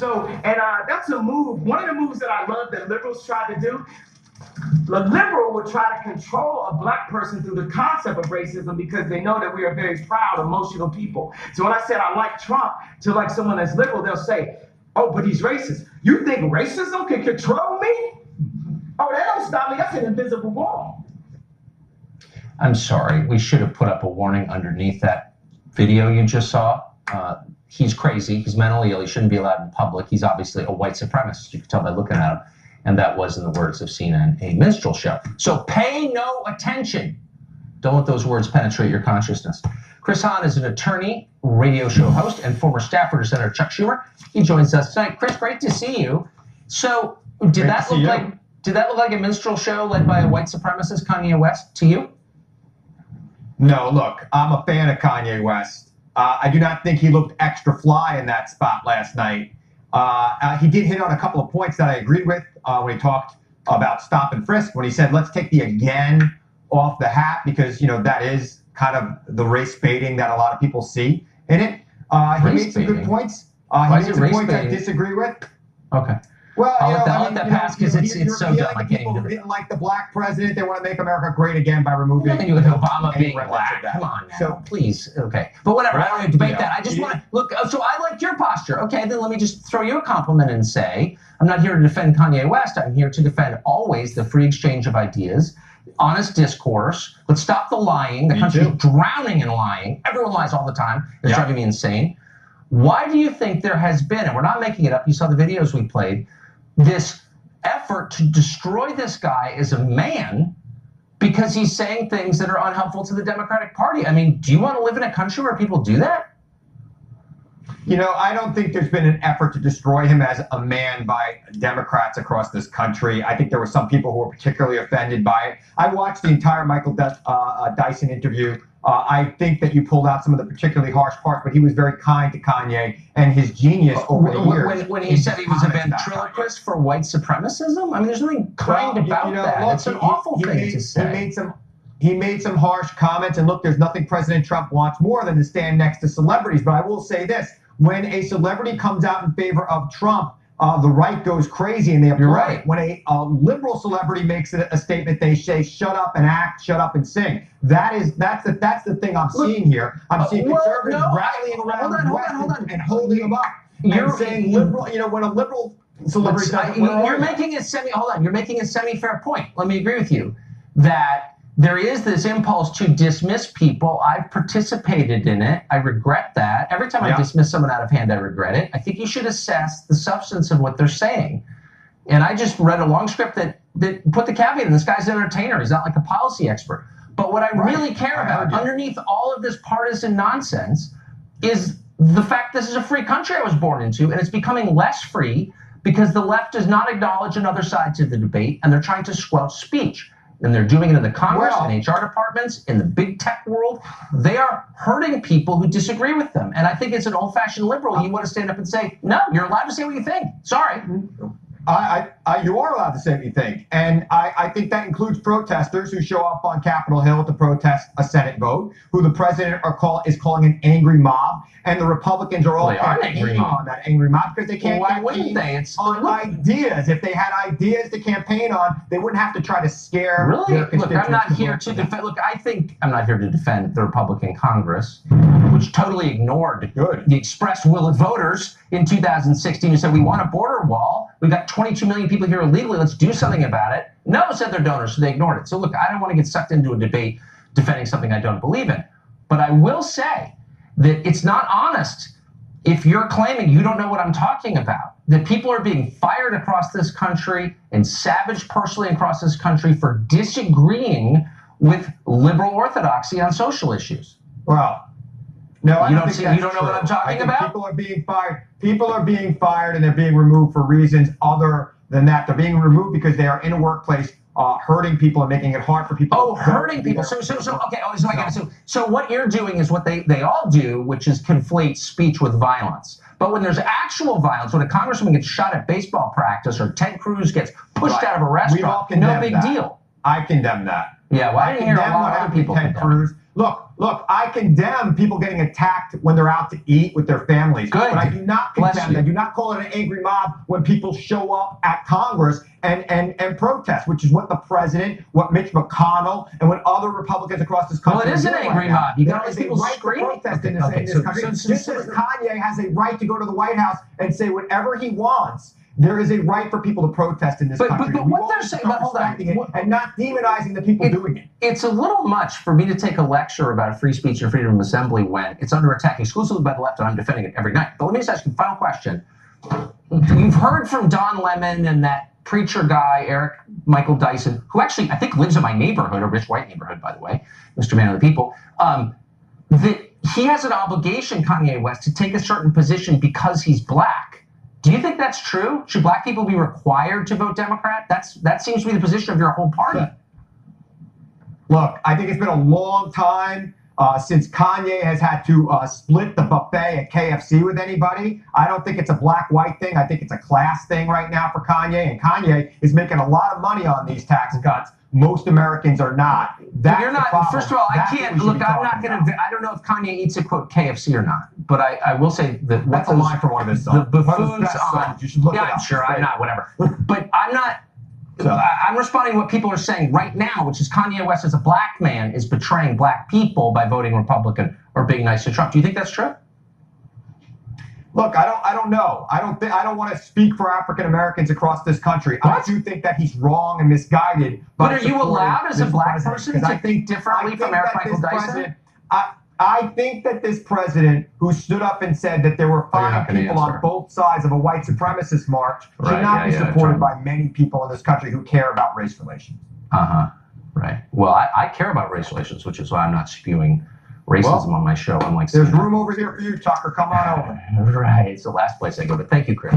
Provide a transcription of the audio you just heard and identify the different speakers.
Speaker 1: So, and that's a move. One of the moves that I love that liberals try to do. The liberal would try to control a black person through the concept of racism because they know that we are very proud, emotional people. So when I said I like Trump to like someone that's liberal, they'll say, oh, but he's racist. You think racism can control me? Oh, that don't stop me. That's an invisible wall.
Speaker 2: I'm sorry. We should have put up a warning underneath that video you just saw. He's crazy. He's mentally ill. He shouldn't be allowed in public. He's obviously a white supremacist. You can tell by looking at him. And that was, in the words of CNN, a minstrel show. So pay no attention. Don't let those words penetrate your consciousness. Chris Hahn is an attorney, radio show host, and former staffer to Senator Chuck Schumer. He joins us tonight. Chris, great to see you. So did that look like a minstrel show led by a white supremacist, Kanye West, to you?
Speaker 3: No, look, I'm a fan of Kanye West. I do not think he looked extra fly in that spot last night. He did hit on a couple of points that I agreed with when he talked about stop and frisk, when he said, let's take the again off the hat, because, you know, that is kind of the race baiting that a lot of people see in it. He made some good points. He made some points I disagree with.
Speaker 2: Okay.
Speaker 3: Well,
Speaker 2: I'll let that pass because it's so dumb.
Speaker 3: Like people who didn't like the black president, they want to make America great again by removing.
Speaker 2: Nothing to do with Obama being black. Come on now. So please, okay. But whatever, I don't want to debate that. I just want to look. So I like your posture. Okay, then let me just throw you a compliment and say I'm not here to defend Kanye West. I'm here to defend always the free exchange of ideas, honest discourse. Let's stop the lying. The country's drowning in lying. Everyone lies all the time. It's driving me insane. Why do you think there has been, and we're not making it up, you saw the videos we played, this effort to destroy this guy as a man because he's saying things that are unhelpful to the Democratic Party? I mean, do you want to live in a country where people do that?
Speaker 3: You know, I don't think there's been an effort to destroy him as a man by Democrats across this country. I think there were some people who were particularly offended by it. I watched the entire Michael Dyson interview. I think that you pulled out some of the particularly harsh parts, but he was very kind to Kanye and his genius over the years.
Speaker 2: When he said he was a ventriloquist for white supremacism? I mean, there's nothing kind about that. Look, it's an awful thing to say.
Speaker 3: He made some harsh comments, and look, there's nothing President Trump wants more than to stand next to celebrities. But I will say this, when a celebrity comes out in favor of Trump, the right goes crazy and they applaud.
Speaker 2: You're right.
Speaker 3: When a liberal celebrity makes a statement, they say, shut up and act, shut up and sing. That's the thing I'm seeing here. I'm seeing conservatives rallying around West and holding him up. You're saying liberal, you know, when a liberal celebrity
Speaker 2: you're making a semi-fair point. Let me agree with you that there is this impulse to dismiss people. I've participated in it. I regret that. Every time I dismiss someone out of hand, I regret it. I think you should assess the substance of what they're saying. And I just read a long script that put the caveat in, this guy's an entertainer. He's not like a policy expert. But what I really care about underneath all of this partisan nonsense is the fact this is a free country I was born into, and it's becoming less free because the left does not acknowledge another side to the debate, and they're trying to squelch speech. And they're doing it in the Congress and HR departments, in the big tech world. They are hurting people who disagree with them. And I think it's an old-fashioned liberal. You want to stand up and say, no, you're allowed to say what you think. Sorry.
Speaker 3: You are allowed to say what you think. And I think that includes protesters who show up on Capitol Hill to protest a Senate vote, who the president is calling an angry mob. And the Republicans are all campaigning on that angry mob because they can't campaign on ideas. If they had ideas to campaign on, they wouldn't have to try to scare their constituents.
Speaker 2: Look, I'm not here to defend. Look, I think I'm not here to defend the Republican Congress, which totally ignored the expressed will of voters in 2016 who said, we want a border wall. We've got 22 million people here illegally. Let's do something about it. No, said their donors, so they ignored it. So look, I don't want to get sucked into a debate defending something I don't believe in. But I will say that it's not honest if you're claiming you don't know what I'm talking about, that people are being fired across this country and savaged personally across this country for disagreeing with liberal orthodoxy on social issues.
Speaker 3: Well, no,
Speaker 2: you don't know what I'm talking about?
Speaker 3: People are being fired. People are being fired and they're being removed for reasons other than that. They're being removed because they are in a workplace hurting people and making it hard for people.
Speaker 2: Oh, hurting people. So what you're doing is what they all do, which is conflate speech with violence. But when there's actual violence, when a congressman gets shot at baseball practice or Ted Cruz gets pushed out of a restaurant, no big deal.
Speaker 3: I condemn that.
Speaker 2: Yeah, well, I didn't hear a lot of other people
Speaker 3: Ted Cruz. Look, I condemn people getting attacked when they're out to eat with their families.
Speaker 2: Good.
Speaker 3: But I do not condemn, I do not call it an angry mob when people show up at Congress and protest, which is what the president, what Mitch McConnell, and what other Republicans across this country
Speaker 2: Well, it is an angry mob. You got all these people screaming.
Speaker 3: Protest in this country. Just as Kanye has a right to go to the White House and say whatever he wants, there is a right for people to protest in this country.
Speaker 2: But what they're saying, but hold on,
Speaker 3: and not demonizing the people doing it.
Speaker 2: It's a little much for me to take a lecture about free speech and freedom of assembly when it's under attack exclusively by the left, and I'm defending it every night. But let me just ask you a final question. You've heard from Don Lemon and that preacher guy, Eric Michael Dyson, who actually I think lives in my neighborhood, a rich white neighborhood, by the way, Mr. Man of the People, that he has an obligation, Kanye West, to take a certain position because he's black. Do you think that's true? Should black people be required to vote Democrat? That seems to be the position of your whole party.
Speaker 3: Look, I think it's been a long time since Kanye has had to split the buffet at KFC with anybody. I don't think it's a black-white thing. I think it's a class thing right now for Kanye. And Kanye is making a lot of money on these tax cuts. Most Americans are not.
Speaker 2: You're not. First of all, I can't look. I'm not going to. I don't know if Kanye eats a quote KFC or not. But I will say that
Speaker 3: that's a line from one of his songs.
Speaker 2: The buffoons on.
Speaker 3: You should look
Speaker 2: Yeah,
Speaker 3: it up.
Speaker 2: I'm sure. I'm not. Whatever. But I'm not. I'm responding to what people are saying right now, which is Kanye West as a black man is betraying black people by voting Republican or being nice to Trump. Do you think that's true?
Speaker 3: Look, I don't know. I don't want to speak for African Americans across this country.
Speaker 2: What?
Speaker 3: I do think that he's wrong and misguided.
Speaker 2: But are you allowed as a black person to think differently from Eric Michael Dyson?
Speaker 3: I think that this president who stood up and said that there were fine people on both sides of a white supremacist march should not be supported by many people in this country who care about race relations.
Speaker 2: Right. Well, I care about race relations, which is why I'm not spewing racism on my show. Unlike
Speaker 3: there's room over here for you, Tucker. Come on over.
Speaker 2: Right. It's the last place I go. But thank you, Chris.